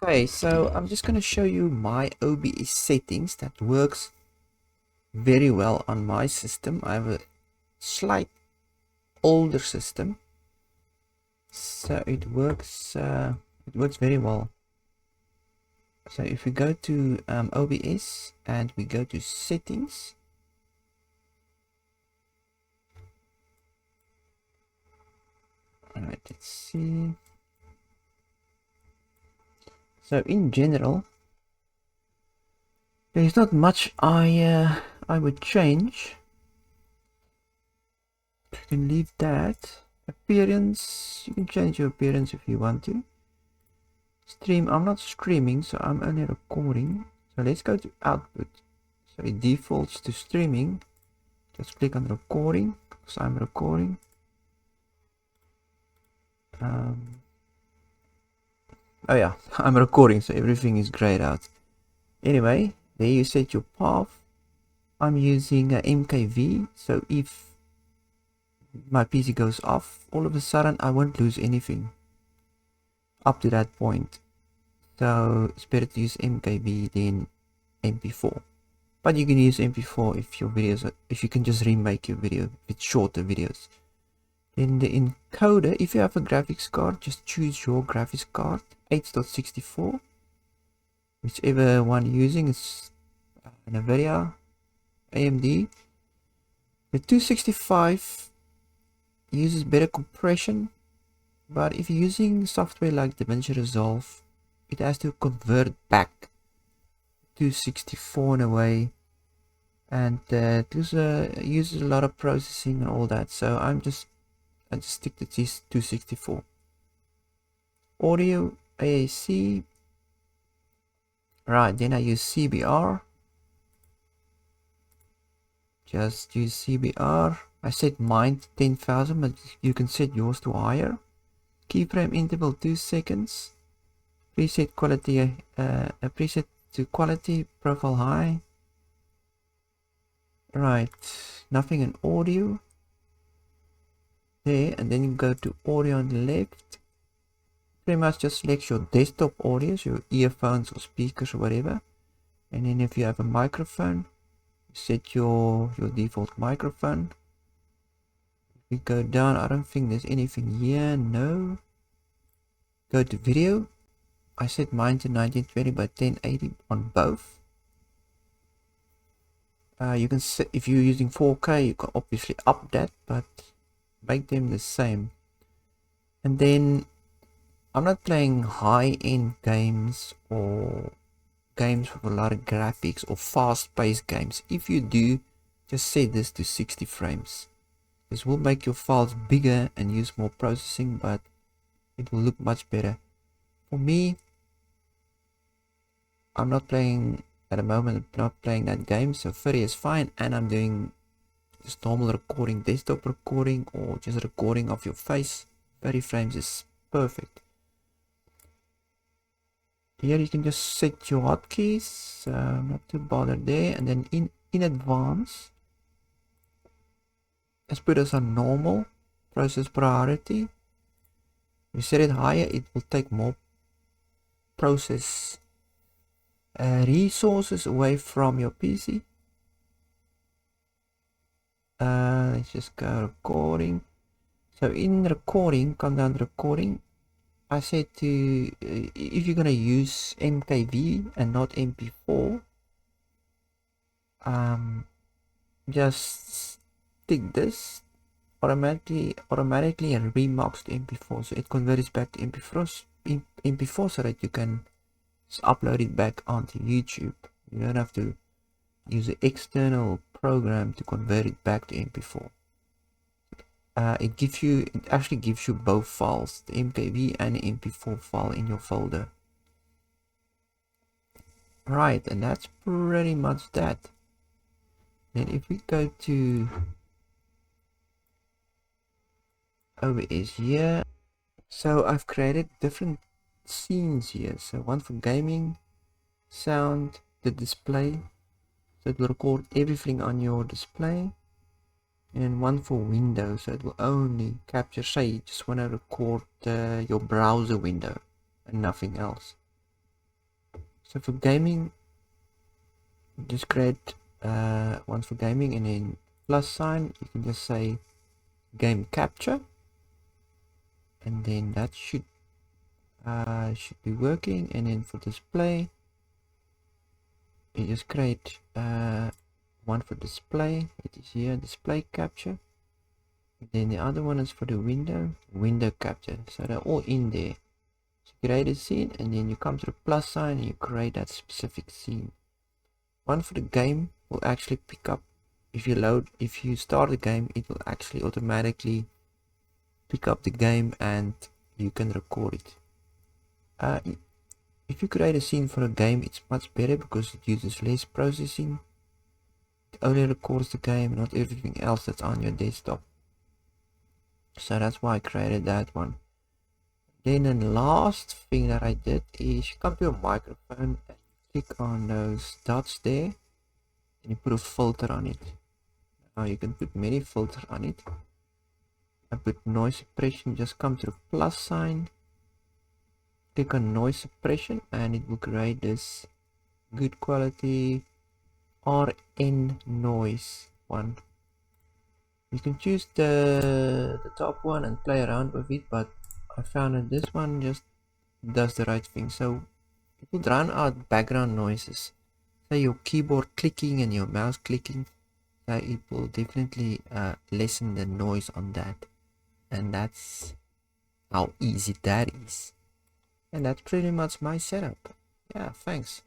Okay, so I'm just going to show you my OBS settings that works very well on my system. I have a slight older system, so it works very well. So if we go to OBS and we go to settings, alright, let's see. So in general, there's not much I would change. You can leave that. Appearance, you can change your appearance if you want to. Stream, I'm not streaming, so I'm only recording. So let's go to output. So it defaults to streaming. Just click on recording, because I'm recording. Oh yeah, I'm recording, so everything is grayed out. Anyway, there you set your path. I'm using MKV, so if my PC goes off, all of a sudden I won't lose anything up to that point. So it's better to use MKV than MP4. But you can use MP4 if your videos if you can just remake your video with shorter videos. In the encoder, if you have a graphics card, just choose your graphics card, 8.64, whichever one you're using is NVIDIA, AMD. The 265 uses better compression, but if you're using software like DaVinci Resolve, it has to convert back to 64 in a way, and it uses a lot of processing and all that. So I just stick to this 264. Audio AAC, right? Then I use CBR. Just use CBR. I set mine to 10,000, but you can set yours to higher. Keyframe interval 2 seconds. Preset quality, preset to quality, profile high. Right, nothing in audio. There, and then you go to audio on the left. Pretty much just select your desktop audios, your earphones or speakers or whatever. And then if you have a microphone, set your default microphone. If we go down, I don't think there's anything here, no. Go to video. I set mine to 1920 by 1080 on both. You can set, if you're using 4K, you can obviously up that, but make them the same. And then I'm not playing high-end games or games with a lot of graphics or fast-paced games. If you do, just set this to 60 frames. This will make your files bigger and use more processing, but it will look much better. For me, I'm not playing at the moment, I'm not playing that game, so 30 is fine, and I'm doing just normal recording, desktop recording, or just recording of your face. 30 frames is perfect. Here you can just set your hotkeys, not too bothered there, and then in advance, let's put this on normal, process priority. If you set it higher, it will take more process resources away from your PC. Let's just go recording. So in recording, come down to recording. I said to if you're gonna use MKV and not MP4, just tick this automatically remux to MP4, so it converts back to MP4 so that you can just upload it back onto YouTube. You don't have to use an external program to convert it back to MP4. It actually gives you both files, the MKV and the MP4 file in your folder. Right, and that's pretty much that. Then if we go to OBS here, so I've created different scenes here. So one for gaming, sound, the display, so it will record everything on your display, and one for Windows, so it will only capture, say you just want to record your browser window and nothing else. So for gaming, just create one for gaming, and then plus sign, you can just say game capture, and then that should be working. And then for display, you just create one for display. It is here, display capture. And then the other one is for the window capture. So they're all in there. So create a scene, and then you come to the plus sign and you create that specific scene. One for the game will actually pick up, if you start the game, it will actually automatically pick up the game and you can record it. If you create a scene for a game, it's much better because it uses less processing. It only records the game, not everything else that's on your desktop. So that's why I created that one. Then the last thing that I did is you come to your microphone and click on those dots there, and you put a filter on it. Now you can put many filters on it. I put noise suppression. Just come to the plus sign, click on noise suppression, and it will create this good quality RN noise one. You can choose the top one and play around with it, but I found that this one just does the right thing. So it will drown out background noises, say your keyboard clicking and your mouse clicking. So it will definitely lessen the noise on that, and that's how easy that is. And that's pretty much my setup. Yeah, thanks.